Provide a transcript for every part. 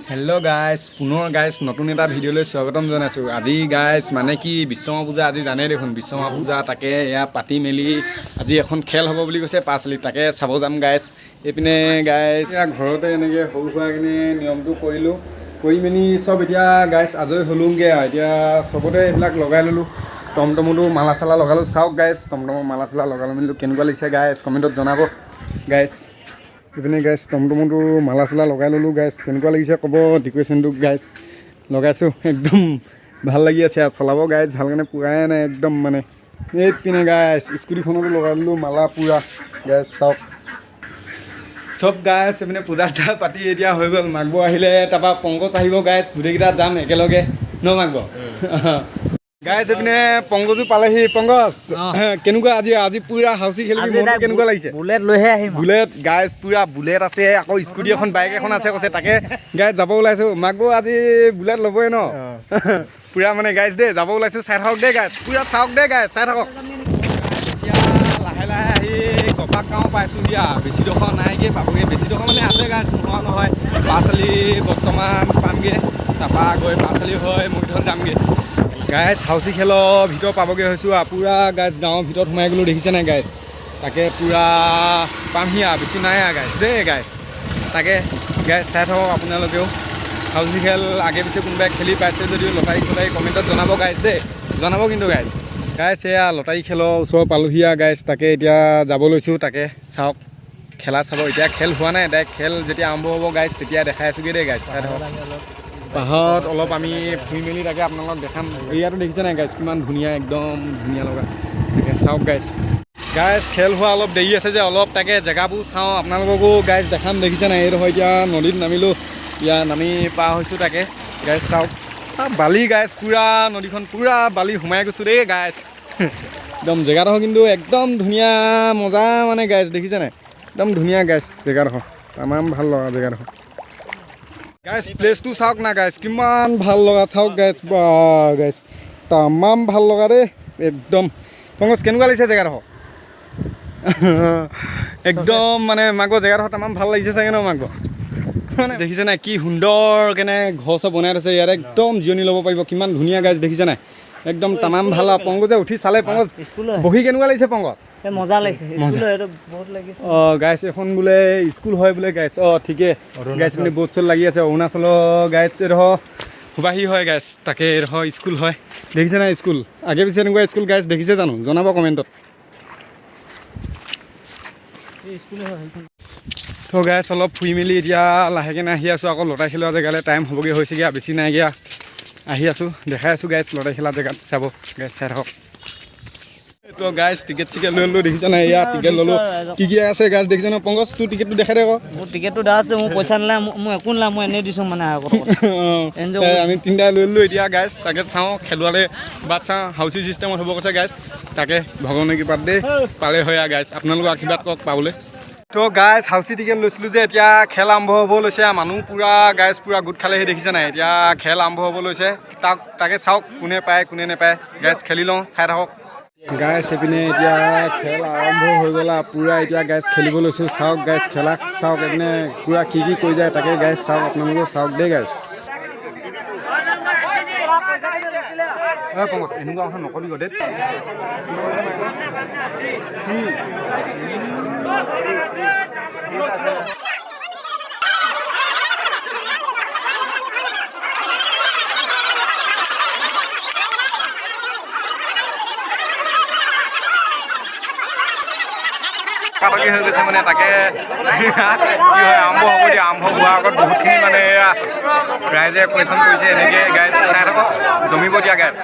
Hello' guys পুনৰ guys নতুন এটা ভিডিঅ'লৈ স্বাগতম জনাইছোঁ। আজি গাইজ মানে কি বিশ্বকৰ্মা পূজা আজি জানেই দেখোন বিশ্বকৰ্মা পূজা তাকে এয়া পাতি মেলি আজি এখন খেল হ'ব বুলি কৈছে পাঁচলি তাকে চাব যাম গাইজ। এইপিনে গাইজ এয়া ঘৰতে এনেকৈ সৰু সুৰাখিনি নিয়মটো কৰিলোঁ কৰি মেলি চব এতিয়া গাইজ আজৰি হ'লোঁগৈ আৰু এতিয়া চবতে এইবিলাক লগাই ল'লোঁ। টমটমতো মালা চালা লগালোঁ চাওক গাইজ টমটমৰ মালা চালা লগালোঁ মেলিলোঁ কেনেকুৱা লাগিছে গাইজ কমেণ্টত জনাব গাইজ। এইপিনে গাইজ টমটমতো মালা চালা লগাই ল'লোঁ গাইজ কেনেকুৱা লাগিছে ক'ব ডেক'ৰেশ্যনটো গাইজ লগাইছোঁ একদম ভাল লাগি আছে আৰু চলাব গাইজ ভাল কাৰণে পুৰাই নাই একদম মানে এইপিনে গাইজ স্কুটিখনতো লগাই ল'লোঁ মালা পুৰা গাইজ চাওক চব গাইজ এইপিনে পূজা চূজা পাতি এতিয়া হৈ গ'ল মাঘ আহিলে তাৰপৰা পংকজ আহিব গাইজ গোটেইকেইটা যাম একেলগে ন মাঘ গাইজ এইপিনে পংকজো পালেহি পংকজ কেনেকুৱা আজি পুৰা হাউচি খেলিবি মনটো কেনেকুৱা লাগিছে? বুলেট লৈহে আহিম বুলেট গাইজ পুৰা বুলেট আছে আকৌ স্কুটি এখন বাইক এখন আছে কৈছে তাকে গাইজ যাব ওলাইছোঁ মাঘ আজি বুলেট ল'বই ন পুৰা মানে গাইজ দেই যাব ওলাইছোঁ চাই থাকক দেই গাইজ পুৰা চাওক দেই গাইজ চাই থাকক। এতিয়া লাহে লাহে আহি কপাক গাঁও পাইছোঁ দিয়া বেছি ডোখৰ নাইগৈ পাবগৈ বেছি ডোখৰ মানে আছে গাইজ নোহোৱা নহয় পাঁচআলি বৰ্তমান পামগৈ তাৰপৰা গৈ পাঁচআলি হৈ মৰিধন যামগৈ গাইজ হাউচি খেলৰ ভিতৰত পাবগৈ হৈছোঁ আৰু পুৰা গাইজ গাঁৱৰ ভিতৰত সোমাই গ'লোঁ দেখিছে নাই গাইজ তাকে পুৰা পামহি আৰু বেছি নাই আৰু গাইজ দেই গাইজ তাকে গাইজ চাই থাকক আপোনালোকেও হাউচি খেল আগে পিছে কোনোবাই খেলি পাইছে যদিও লটাৰী চটাৰী কমেণ্টত জনাব গাইজ দেই জনাব কিন্তু গাইজ এয়া লটাৰী খেলৰ ওচৰ পালোহি আৰু গাইজ তাকে এতিয়া যাব লৈছোঁ তাকে চাওক খেলা চাব এতিয়া খেল হোৱা নাই ডাইৰেক্ট খেল যেতিয়া আৰম্ভ হ'ব গাইজ তেতিয়া দেখাই আছোঁগৈ দেই গাইজ চাই থাকক পাহাৰত অলপ আমি ফুৰি মেলি তাকে আপোনালোকক দেখাম এৰিয়াটো দেখিছে নাই গাইজ কিমান ধুনীয়া একদম ধুনীয়া লগা তাকে চাওক গাইজ খেল হোৱা অলপ দেৰি আছে যে অলপ তাকে জেগাবোৰ চাওঁ আপোনালোককো গাইজ দেখাম দেখিছে নাই এইডোখৰ এতিয়া নদীত নামিলোঁ ইয়াত নামি পাৰ হৈছোঁ তাকে গাইজ চাওক বালি গাইজ পুৰা নদীখন পুৰা বালি সোমাই গৈছোঁ দেই গাইজ একদম জেগাডোখৰ কিন্তু একদম ধুনীয়া মজা মানে গাইজ দেখিছে নাই একদম ধুনীয়া গাইজ জেগাডোখৰ তামাম ভাল লগা জেগাডোখৰ গাইজ প্লেচটো চাওক না গাইজ কিমান ভাল লগা চাওক গাইজ বা গাইজ তামাম ভাল লগা দেই একদম পংকজ কেনেকুৱা লাগিছে জেগাডোখৰ একদম মানে মাঘ জেগাডোখৰ তামাম ভাল লাগিছে চাগে ন মাঘ মানে দেখিছে নাই কি সুন্দৰ কেনে ঘৰ চব বনাই থৈছে ইয়াত একদম জিৰণি ল'ব পাৰিব কিমান ধুনীয়া গাইজ দেখিছে নাই একদম তামাম ভাল আৰু পংকজে উঠি চালে পংকজ বহি কেনেকুৱা লাগিছে পংকজ মজা লাগিছে বহুত লাগিছে অঁ গাইজ এখন বোলে স্কুল হয় বোলে গাইজ ঠিকে গাইজ মানে বহুত চল লাগি আছে অৰুণাচলৰ গাইজ এডোখৰ সুবাহী হয় গাইজ তাকে এডোখৰ স্কুল হয় দেখিছে নাই স্কুল আগে পিছে এনেকুৱা স্কুল গাইজ দেখিছে জানো জনাব কমেণ্টত। তো গাইজ অলপ ফুৰি মেলি এতিয়া লাহেকৈ আহি আছোঁ আকৌ লটাৰী খেলোৱা জেগালৈ টাইম হ'বগৈ হৈছেগৈ বেছি নাইগৈ আহি আছোঁ দেখাই আছোঁ গাইজ লটাৰী খেলা জেগাত চাব গাইজ চাই থাকক। তো গাইজ টিকেট চিকেট লৈ ল'লোঁ দেখিছে নাই ইয়াত টিকেট ল'লোঁ কি আছে গাইজ দেখিছে ন পংকজ তোৰ টিকেটটো দেখাই দে আকৌ মোৰ টিকেটটো দা আছে মোৰ পইচা নালাগে মই একো নালাগে মই এনেই দিছোঁ মানে আমি তিনিটাই লৈ ল'লোঁ এতিয়া গাইজ তাকে চাওঁ খেলোৱালে বাট চাওঁ হাউচি চিষ্টেমত হ'ব কৈছে গাইজ তাকে ভগৱানে কৃপাত দেই পালে হয় আৰু গাইজ আপোনালোকৰ আশীৰ্বাদ কৰক পাবলৈ। তো গাইজ হাউচি টিকেট লৈছিলোঁ যে এতিয়া খেল আৰম্ভ হ'ব লৈছে মানুহ পুৰা গাইজ পুৰা গোট খালেহি দেখিছে নাই এতিয়া খেল আৰম্ভ হ'ব লৈছে তাকে চাওক কোনে পায় কোনে নেপায় গাইজ খেলি লওঁ চাই থাকক গাইজ এইপিনে এতিয়া খেল আৰম্ভ হৈ গ'ল আৰু পুৰা এতিয়া গাইজ খেলিব লৈছোঁ চাওক গাইজ খেলা চাওক এইপিনে পুৰা কি কৰি যায় তাকে গাইজ চাওক আপোনালোকে চাওক দেই গাইজ পংকজ এনেকুৱা কথা নকবি গ'লে কাটকি হৈ গৈছে মানে তাকে কি হয় আৰম্ভ হ'ব দিয়া আৰম্ভ হোৱাৰ আগত বহুতখিনি মানে ৰাইজে কুৱেশ্যন কৰিছে এনেকৈ গাইজ চাই থাকক জমিব দিয়া গাইজ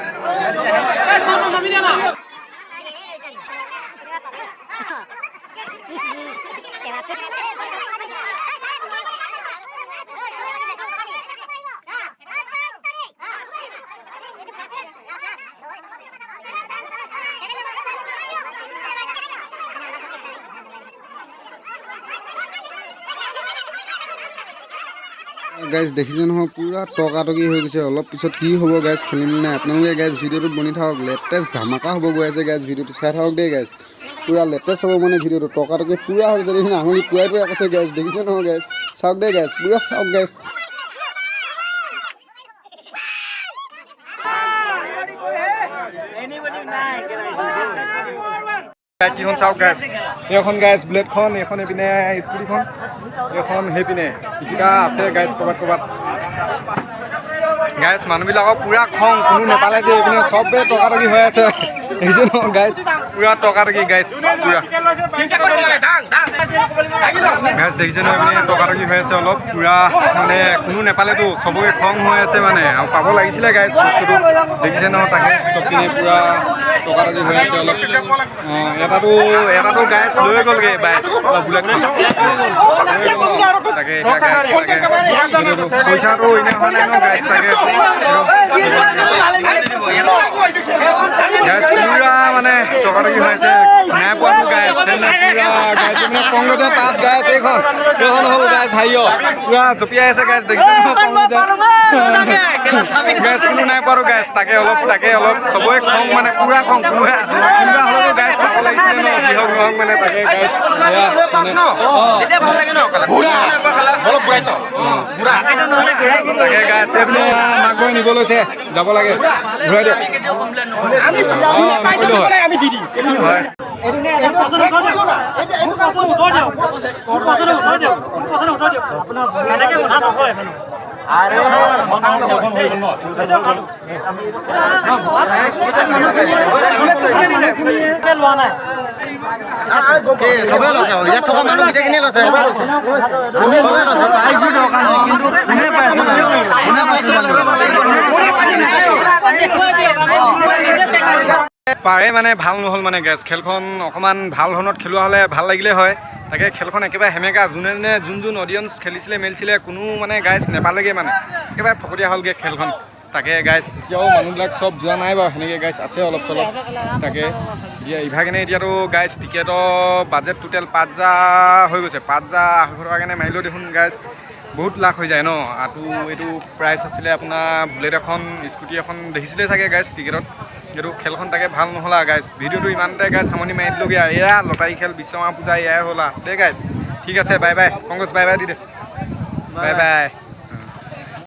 গাইজ দেখিছে নহয় পুৰা টকাটকি হৈ গৈছে অলপ পিছত কি হ'ব গাইজ খেলি মেলি নাই আপোনালোকে গাইজ ভিডিঅ'টো বনি থাকক লেটেষ্ট ধামাকা হ'ব গৈ আছে গাইজ ভিডিঅ'টো চাই থাকক দেই গাইজ পুৰা লেটেষ্ট হ'ব মানে ভিডিঅ'টো টকাটকি পুৰা হৈ গৈছে দেখিছে আঙুলি পুৰাই কৈছে গাইজ দেখিছে নহয় গাইজ চাওক দেই গাইজ পুৰা চাওক গাইজ কিখন চাওক গাইছ এইখন গাইছ বুলেটখন এইখন এইপিনে স্কুটিখন এইখন সেইপিনে এইকেইটা আছে গাইছ ক'ৰবাত গাইছ মানুহবিলাকৰ পূৰা খং কোনো নাপালে যে এইপিনে চবে টকাটকি হৈ আছে দেখিছে ন গাইছ পূৰা টকাটকি গাইছ পূৰা গাইছ দেখিছে ন এইপিনে টকাটকি হৈ আছে অলপ পূৰা মানে কোনো নাপালেতো চবকে খং হৈ আছে মানে আৰু পাব লাগিছিলে গাইছ বস্তুটো দেখিছে ন তাকে চবপিনে পূৰা টকাটকি হৈ আছে অলপ এটাতো গাইছ লৈ গ'লগৈ বাইক বুলেটখন তাকে এতিয়া গাইছ পইচাটো এনে হোৱা নাই ন গাইছ তাকে গাইছ পুৰা মানে টকাটকি হৈ আছে নাই পোৱাটো গাইছ গাইছ মানে কংগ্ৰেছে তাত গাইছ এইখন হ'ল গাইছ হাৰিয় পুৰা জঁপিয়াই আছে গাইছ দেখিছে গাইছ কোনো নাই পোৱাটো গাইছ তাকে অলপ চবৰে খং মানে পুৰা খং কোনোবা হ'লেও গাইছ পাব লাগিছিলে ন যি হওক নহওক মানে তাকে গাইছ তাকে গাইছ এইপিনে মাক গৈ নিব লৈছে যাব লাগে ঘূৰাই দিয়ক হয় চবে লৈছে ইয়াত থকা মানুহ গোটেইখিনিয়ে লৈছে পাৰে মানে ভাল নহ'ল মানে গাইছ খেলখন অকণমান ভাল ধৰণত খেলোৱা হ'লে ভাল লাগিলে হয় তাকে খেলখন একেবাৰে সেমেকা যোন অডিয়েঞ্চ খেলিছিলে মেলিছিলে কোনো মানে গাইছ নেপালেগৈ মানে একেবাৰে ফকতীয়া হ'লগৈ খেলখন তাকে গাইছ এতিয়াও মানুহবিলাক চব যোৱা নাই বাৰু সেনেকৈ গাইছ আছে অলপ চলপ তাকে এতিয়া ইভাগেনে এতিয়াতো গাইছ টিকেটৰ বাজেট টোটেল 5,000 হৈ গৈছে 5,200 টকা কাৰণে মাৰিলেও দেখোন গাইছ বহুত লাখ হৈ যায় ন আৰু এইটো প্ৰাইচ আছিলে আপোনাৰ বুলেট এখন স্কুটি এখন দেখিছিলে চাগে গাইছ টিকেটত এইটো খেলখন তাকে ভাল নহ'লা গাইছ ভিডিঅ'টো ইমানতে গাইছ সামৰণি মাৰি দিলোগৈ এয়া লটাৰী খেল বিশ্বকৰ্মা পূজা এয়াই হ'লা দেই গাইছ ঠিক আছে bye bye Congress bye by the De bye bye